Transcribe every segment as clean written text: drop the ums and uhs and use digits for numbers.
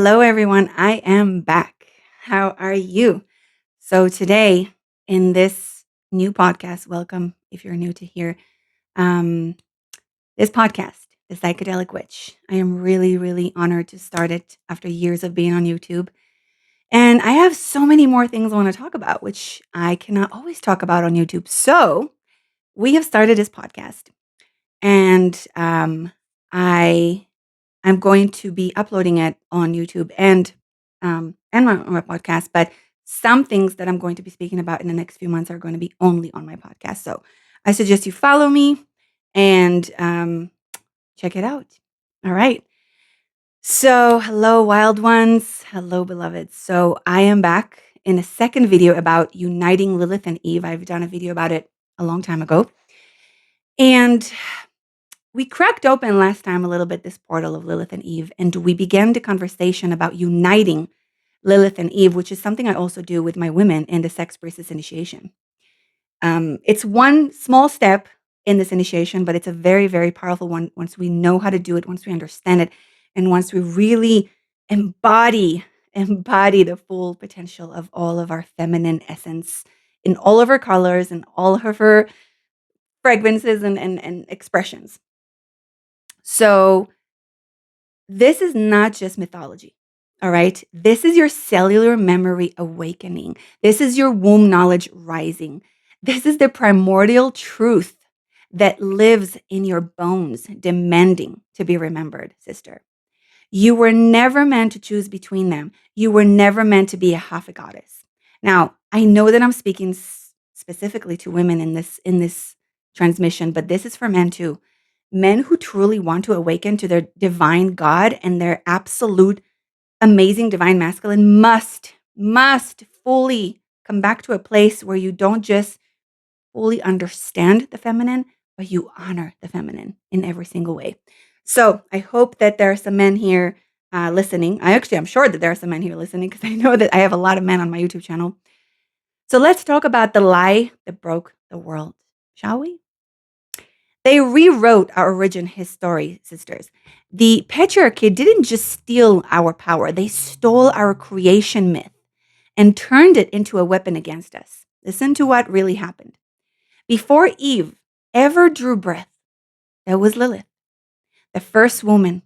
Hello, everyone. I am back. How are you? So, today in this new podcast, welcome if you're new to here, um, this podcast, The Psychedelic Witch. I am really, really honored to start it after years of being on YouTube. And I have so many more things I want to talk about, which I cannot always talk about on YouTube. So, we have started this podcast, and I I'm going to be uploading it on YouTube and my podcast, but some things that I'm going to be speaking about in the next few months are going to be only on my podcast. So I suggest you follow me and check it out. All right. So hello, wild ones. Hello, beloveds. So I am back in a second video about uniting Lilith and Eve. I've done a video about it a long time ago. And we cracked open last time a little bit this portal of Lilith and Eve, and we began the conversation about uniting Lilith and Eve, which is something I also do with my women in the Sex Priestess initiation. It's one small step in this initiation, but it's a very, very powerful one once we know how to do it, once we understand it, and once we really embody the full potential of all of our feminine essence in all of her colors and all of her fragrances and expressions. So this is not just mythology, all right? This is your cellular memory awakening. This is your womb knowledge rising. This is the primordial truth that lives in your bones, demanding to be remembered, sister. You were never meant to choose between them. You were never meant to be a half a goddess. Now, I know that I'm speaking specifically to women in this transmission, but this is for men too. Men who truly want to awaken to their divine God and their absolute amazing divine masculine must fully come back to a place where you don't just fully understand the feminine, but you honor the feminine in every single way. So I hope that there are some men here listening. I'm sure that there are some men here listening because I know that I have a lot of men on my YouTube channel. So let's talk about the lie that broke the world, shall we? They rewrote our origin history, sisters. The patriarchy didn't just steal our power, they stole our creation myth and turned it into a weapon against us. Listen to what really happened. Before Eve ever drew breath, there was Lilith, the first woman,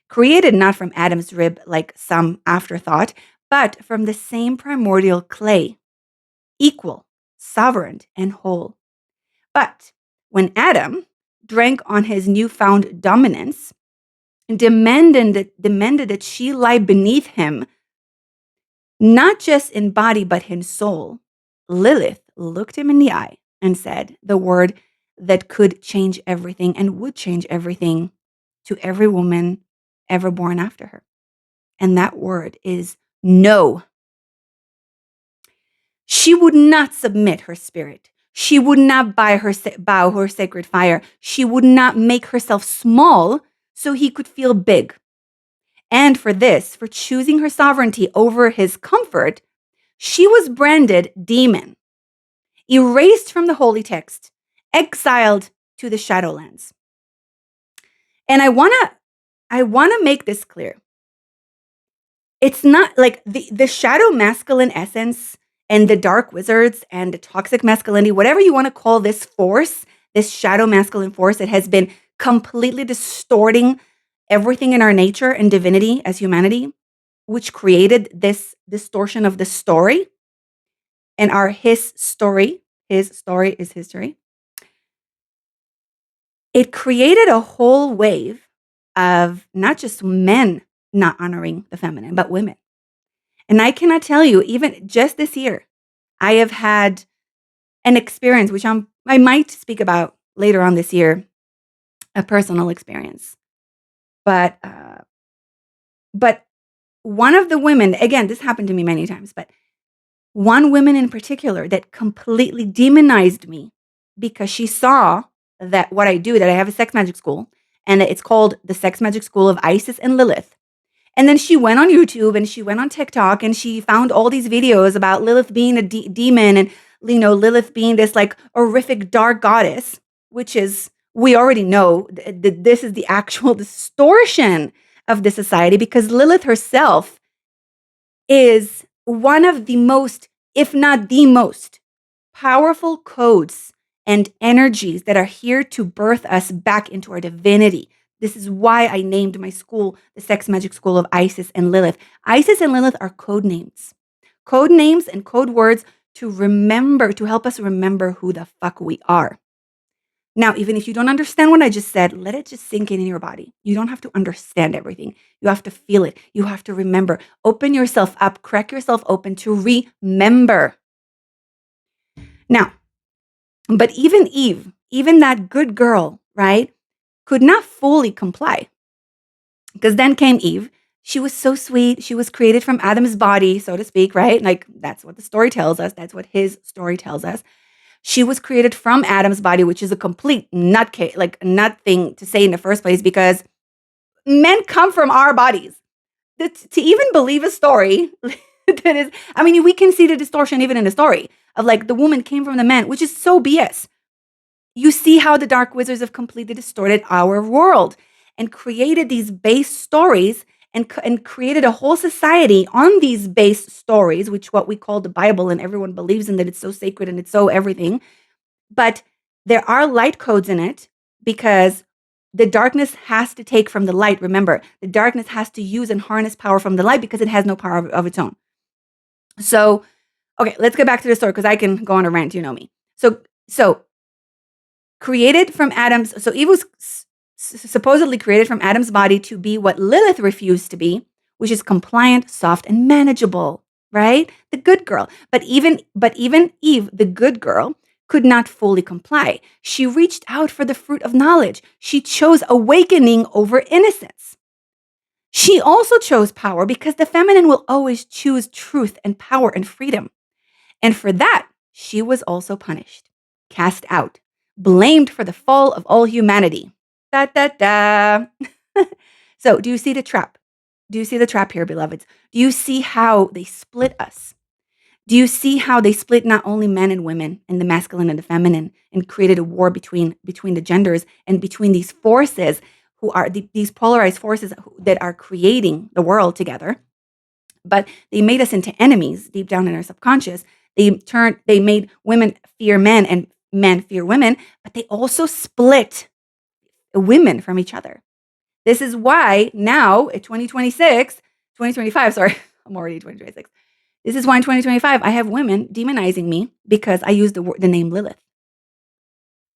created not from Adam's rib like some afterthought, but from the same primordial clay, equal, sovereign, and whole. But when Adam drank on his newfound dominance and demanded that she lie beneath him, not just in body, but in soul, Lilith looked him in the eye and said the word that could change everything and would change everything to every woman ever born after her. And that word is no. She would not submit her spirit. She would not bow her sacred fire. She would not make herself small so he could feel big. And for choosing her sovereignty over his comfort, she was branded demon, erased from the holy text, exiled to the Shadowlands. And I wanna make this clear. It's not like the shadow masculine essence and the dark wizards and the toxic masculinity, whatever you want to call this force, this shadow masculine force that has been completely distorting everything in our nature and divinity as humanity, which created this distortion of the story and his story is history. It created a whole wave of not just men not honoring the feminine, but women. And I cannot tell you, even just this year, I have had an experience, which I might speak about later on this year, a personal experience. But one of the women, again, this happened to me many times, but one woman in particular that completely demonized me because she saw that what I do, that I have a sex magic school, and that it's called the Sex Magic School of Isis and Lilith. And then she went on YouTube and she went on TikTok and she found all these videos about Lilith being a demon and, Lilith being this like horrific dark goddess, which is, we already know that this is the actual distortion of the society, because Lilith herself is one of the most, if not the most, powerful codes and energies that are here to birth us back into our divinity. This is why I named my school the Sex Magic School of Isis and Lilith. Isis and Lilith are code names and code words to remember, to help us remember who the fuck we are. Now, even if you don't understand what I just said, let it just sink in your body. You don't have to understand everything. You have to feel it. You have to remember. Open yourself up, crack yourself open to remember. Now, but even Eve, even that good girl, right, could not fully comply. Because then came Eve. She was so sweet. She was created from Adam's body, so to speak, right? Like, that's what the story tells us. That's what his story tells us. She was created from Adam's body, which is a complete nutcase, like a nut thing to say in the first place, because men come from our bodies. To even believe a story that is, I mean, we can see the distortion even in the story of like the woman came from the man, which is so BS. You see how the dark wizards have completely distorted our world and created these base stories and created a whole society on these base stories, which what we call the Bible, and everyone believes in that it's so sacred and it's so everything. But there are light codes in it because the darkness has to take from the light. Remember, the darkness has to use and harness power from the light because it has no power of its own. So, okay, let's get back to the story because I can go on a rant. You know me. So created from Adam's, so Eve was supposedly created from Adam's body to be what Lilith refused to be, which is compliant, soft, and manageable, right? The good girl. But even Eve, the good girl, could not fully comply. She reached out for the fruit of knowledge. She chose awakening over innocence. She also chose power because the feminine will always choose truth and power and freedom. And for that, she was also punished, cast out, blamed for the fall of all humanity. Da, da, da. So, do you see the trap? Do you see the trap here, beloveds? Do you see how they split us? Do you see how they split not only men and women and the masculine and the feminine and created a war between the genders and between these forces who are these polarized forces that are creating the world together? But they made us into enemies deep down in our subconscious. They made women fear men and men fear women, but they also split women from each other. This is why now in 2025, sorry, I'm already 2026. This is why in 2025, I have women demonizing me because I use the name Lilith.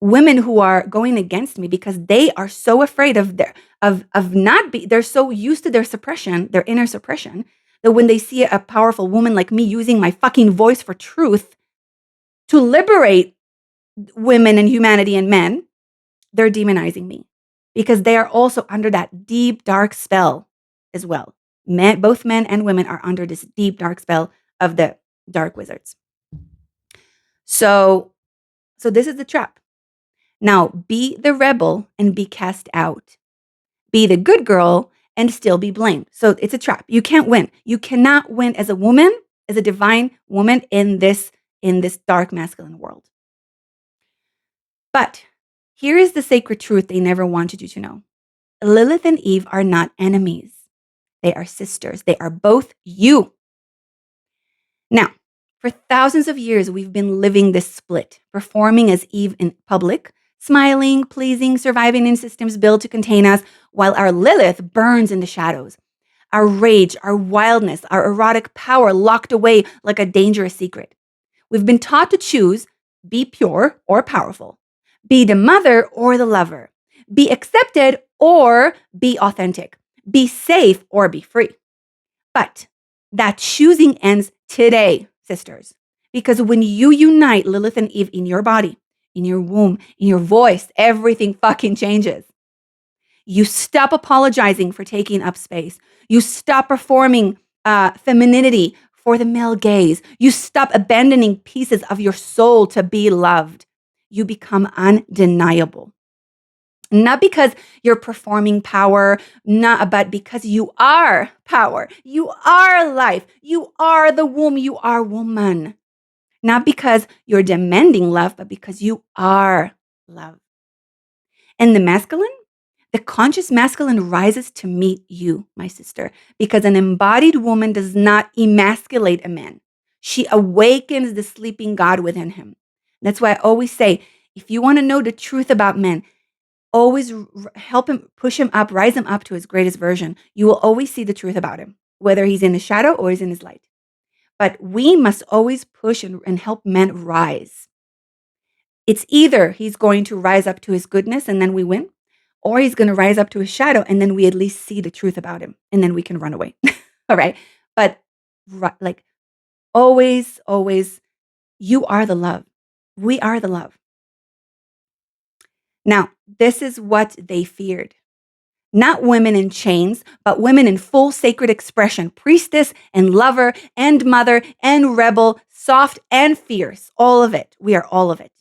Women who are going against me because they are so afraid they're so used to their suppression, their inner suppression, that when they see a powerful woman like me using my fucking voice for truth to liberate women and humanity and men, they're demonizing me because they are also under that deep, dark spell as well. Both men and women are under this deep, dark spell of the dark wizards. So this is the trap. Now, be the rebel and be cast out. Be the good girl and still be blamed. So it's a trap. You can't win. You cannot win as a woman, as a divine woman in this dark masculine world. But here is the sacred truth they never wanted you to know. Lilith and Eve are not enemies. They are sisters. They are both you. Now, for thousands of years, we've been living this split, performing as Eve in public, smiling, pleasing, surviving in systems built to contain us, while our Lilith burns in the shadows. Our rage, our wildness, our erotic power locked away like a dangerous secret. We've been taught to choose, be pure or powerful, be the mother or the lover, be accepted or be authentic, be safe or be free. But that choosing ends today, sisters, because when you unite Lilith and Eve in your body, in your womb, in your voice, everything fucking changes. You stop apologizing for taking up space. You stop performing femininity for the male gaze. You stop abandoning pieces of your soul to be loved. You become undeniable. Not because you're performing power, but because you are power. You are life. You are the womb. You are woman. Not because you're demanding love, but because you are love. And the masculine? The conscious masculine rises to meet you, my sister, because an embodied woman does not emasculate a man. She awakens the sleeping God within him. That's why I always say, if you want to know the truth about men, always help him, push him up, rise him up to his greatest version. You will always see the truth about him, whether he's in his shadow or he's in his light. But we must always push and help men rise. It's either he's going to rise up to his goodness and then we win, or he's going to rise up to his shadow and then we at least see the truth about him and then we can run away. All right. But like always, always, you are the love. We are the love. Now, this is what they feared. Not women in chains, but women in full sacred expression, priestess and lover and mother and rebel, soft and fierce, all of it. We are all of it.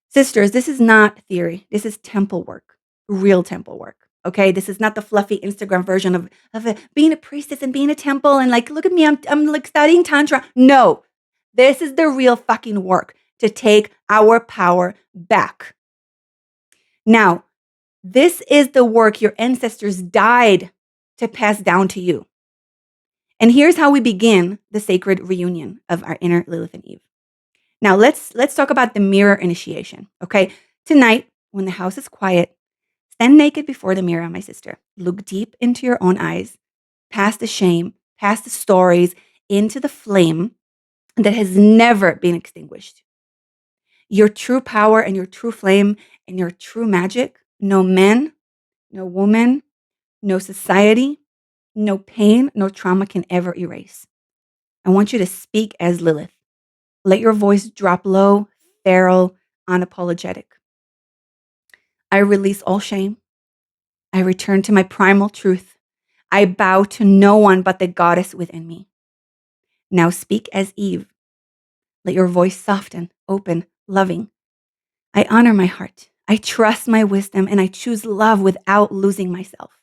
Sisters, this is not theory. This is temple work, real temple work. Okay, this is not the fluffy Instagram version of being a priestess and being a temple and like, look at me, I'm like studying Tantra. No, this is the real fucking work to take our power back. Now, this is the work your ancestors died to pass down to you. And here's how we begin the sacred reunion of our inner Lilith and Eve. Now, let's talk about the mirror initiation, okay? Tonight, when the house is quiet, stand naked before the mirror, my sister. Look deep into your own eyes, past the shame, past the stories, into the flame that has never been extinguished. Your true power and your true flame and your true magic, no man, no woman, no society, no pain, no trauma can ever erase. I want you to speak as Lilith. Let your voice drop low, feral, unapologetic. I release all shame. I return to my primal truth. I bow to no one but the goddess within me. Now speak as Eve. Let your voice soften, open, loving. I honor my heart. I trust my wisdom, and I choose love without losing myself.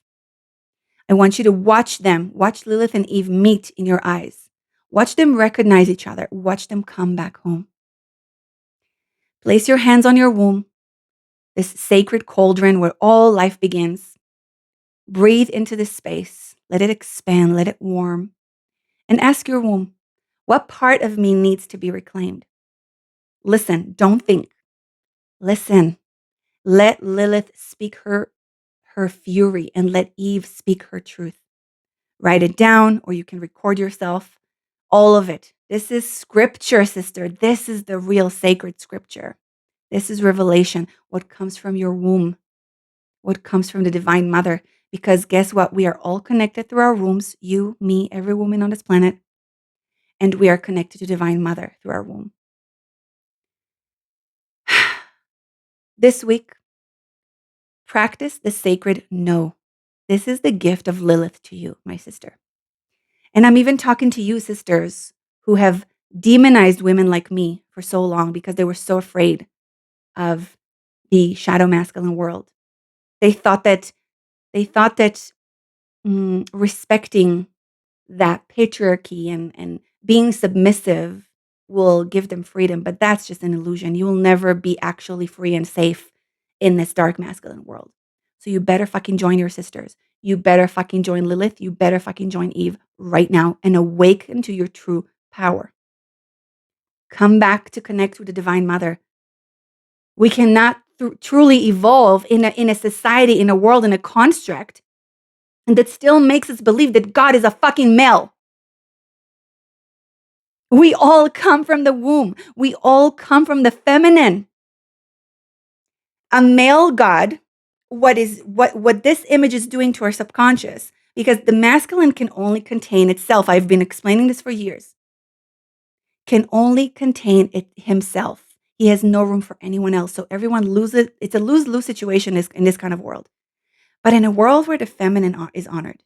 I want you to watch Lilith and Eve meet in your eyes. Watch them recognize each other. Watch them come back home. Place your hands on your womb, this sacred cauldron where all life begins. Breathe into this space. Let it expand. Let it warm. And ask your womb, what part of me needs to be reclaimed? Listen, don't think. Listen. Let Lilith speak her fury and let Eve speak her truth. Write it down or you can record yourself. All of it. This is scripture, sister. This is the real sacred scripture. This is revelation, what comes from your womb, what comes from the Divine Mother. Because guess what? We are all connected through our wombs, you, me, every woman on this planet. And we are connected to Divine Mother through our womb. This week, practice the sacred no. This is the gift of Lilith to you, my sister. And I'm even talking to you, sisters, who have demonized women like me for so long because they were so afraid of the shadow masculine world. They thought that respecting that patriarchy and being submissive will give them freedom, but that's just an illusion. You will never be actually free and safe in this dark masculine world. So you better fucking join your sisters. You better fucking join Lilith. You better fucking join Eve right now and awaken to your true power. Come back to connect with the Divine Mother. We cannot truly evolve in a society, in a world, in a construct that still makes us believe that God is a fucking male. We all come from the womb. We all come from the feminine. A male God, what this image is doing to our subconscious, because the masculine can only contain itself. I've been explaining this for years. Can only contain it himself. He has no room for anyone else. So everyone loses. It's a lose-lose situation in this kind of world. But in a world where the feminine is honored,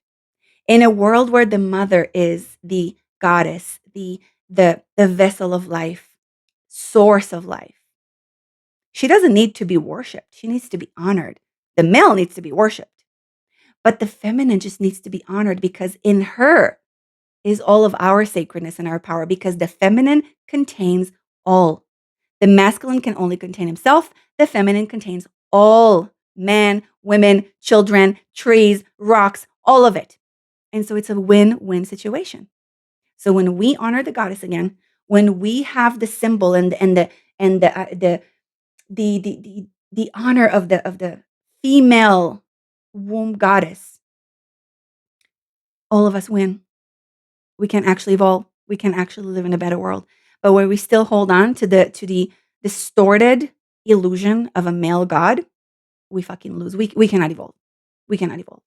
in a world where the mother is the goddess, the vessel of life, source of life, she doesn't need to be worshipped. She needs to be honored. The male needs to be worshipped. But the feminine just needs to be honored because in her is all of our sacredness and our power, because the feminine contains all. The masculine can only contain himself. The feminine contains all men, women, children, trees, rocks, all of it. And so it's a win-win situation. So when we honor the goddess again, when we have the symbol and the honor of the female womb goddess, all of us win. We can actually evolve. We can actually live in a better world. But where we still hold on to the distorted illusion of a male god, we fucking lose. We cannot evolve. We cannot evolve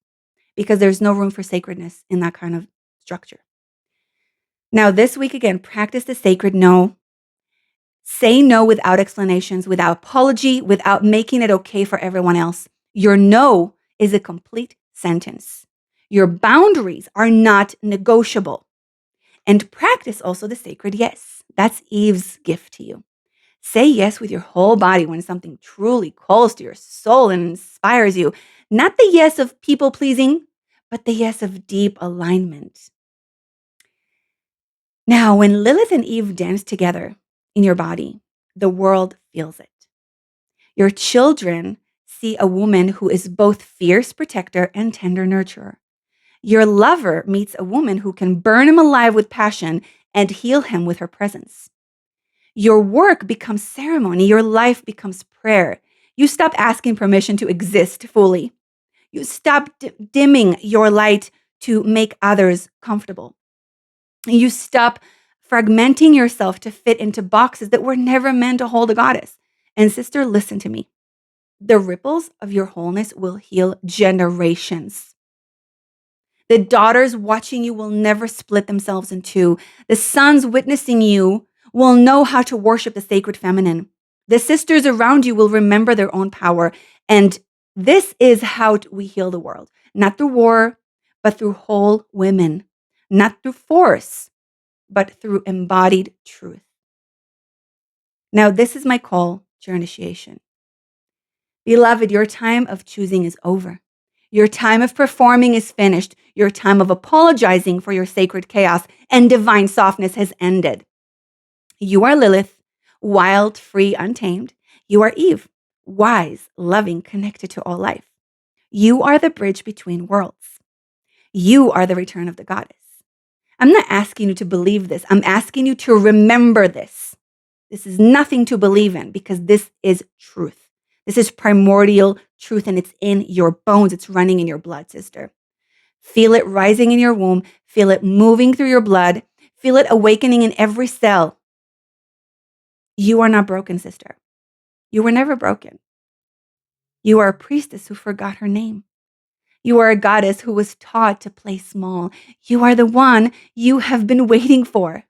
because there's no room for sacredness in that kind of structure. Now, this week again, practice the sacred no. Say no without explanations, without apology, without making it okay for everyone else. Your no is a complete sentence. Your boundaries are not negotiable. And practice also the sacred yes. That's Eve's gift to you. Say yes with your whole body when something truly calls to your soul and inspires you. Not the yes of people pleasing, but the yes of deep alignment. Now, when Lilith and Eve dance together in your body, the world feels it. Your children see a woman who is both fierce protector and tender nurturer. Your lover meets a woman who can burn him alive with passion and heal him with her presence. Your work becomes ceremony. Your life becomes prayer. You stop asking permission to exist fully. You stop dimming your light to make others comfortable. You stop fragmenting yourself to fit into boxes that were never meant to hold a goddess. And sister, listen to me. The ripples of your wholeness will heal generations. The daughters watching you will never split themselves in two. The sons witnessing you will know how to worship the sacred feminine. The sisters around you will remember their own power. And this is how we heal the world. Not through war, but through whole women. Not through force, but through embodied truth. Now, this is my call to your initiation. Beloved, your time of choosing is over. Your time of performing is finished. Your time of apologizing for your sacred chaos and divine softness has ended. You are Lilith, wild, free, untamed. You are Eve, wise, loving, connected to all life. You are the bridge between worlds. You are the return of the goddess. I'm not asking you to believe this. I'm asking you to remember this. This is nothing to believe in because this is truth. This is primordial truth and it's in your bones. It's running in your blood, sister. Feel it rising in your womb. Feel it moving through your blood. Feel it awakening in every cell. You are not broken, sister. You were never broken. You are a priestess who forgot her name. You are a goddess who was taught to play small. You are the one you have been waiting for.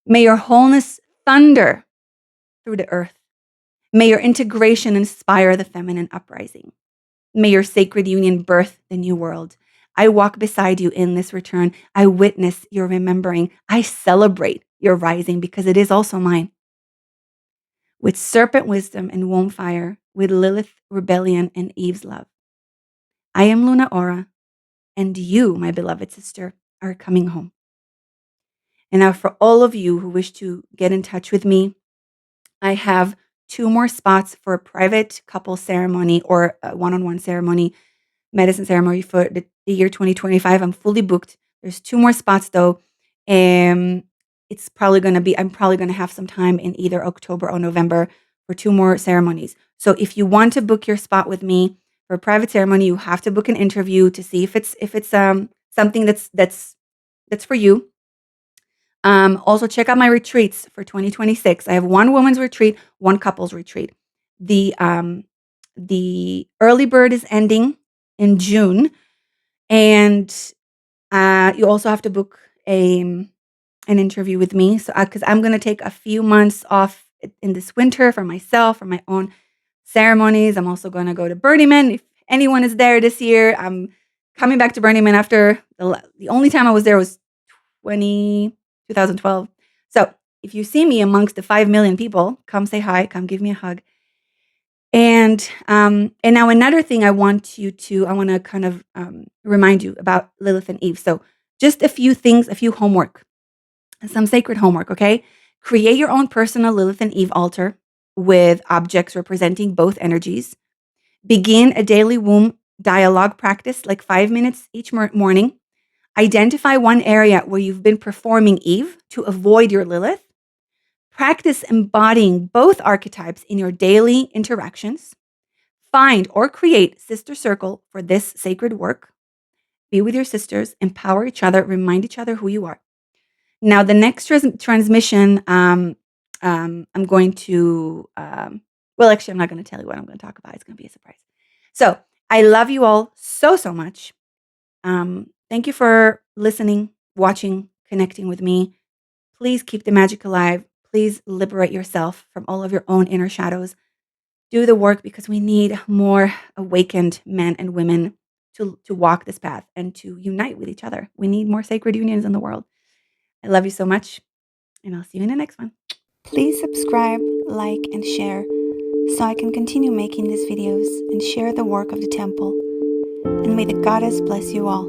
May your wholeness thunder through the earth. May your integration inspire the feminine uprising. May your sacred union birth the new world. I walk beside you in this return. I witness your remembering. I celebrate your rising because it is also mine. With serpent wisdom and womb fire, with Lilith rebellion and Eve's love. I am Luna Ora, and you, my beloved sister, are coming home. And now for all of you who wish to get in touch with me, I have 2 more spots for a private couple ceremony or a one-on-one ceremony, medicine ceremony for the year 2025. I'm fully booked. There's 2 more spots though. It's probably going to be, I'm probably going to have some time in either October or November for 2 more ceremonies. So if you want to book your spot with me for a private ceremony, you have to book an interview to see if it's something that's for you. Also check out my retreats for 2026. I have 1 women's retreat, 1 couples retreat. The early bird is ending in June, and you also have to book an interview with me. So because I'm going to take a few months off in this winter for myself, for my own ceremonies. I'm also going to go to Burning Man. If anyone is there this year, I'm coming back to Burning Man after the only time I was there was 2012. So if you see me amongst the 5 million people, come say hi, come give me a hug. And now another thing I want to kind of remind you about Lilith and Eve. So just a few things, a few homework, some sacred homework, okay? Create your own personal Lilith and Eve altar with objects representing both energies, Begin a daily womb dialogue practice, like 5 minutes each morning. Identify one area where you've been performing Eve to avoid your Lilith. Practice embodying both archetypes in your daily interactions. Find or create sister circle for this sacred work. Be with your sisters, empower each other, remind each other who you are. Now, the next transmission, I'm going to, well, actually, I'm not going to tell you what I'm going to talk about. It's going to be a surprise. So I love you all so, so much. Thank you for listening, watching, connecting with me. Please keep the magic alive. Please liberate yourself from all of your own inner shadows. Do the work, because we need more awakened men and women to walk this path and to unite with each other. We need more sacred unions in the world. I love you so much, and I'll see you in the next one. Please subscribe, like, and share so I can continue making these videos and share the work of the temple. And may the goddess bless you all.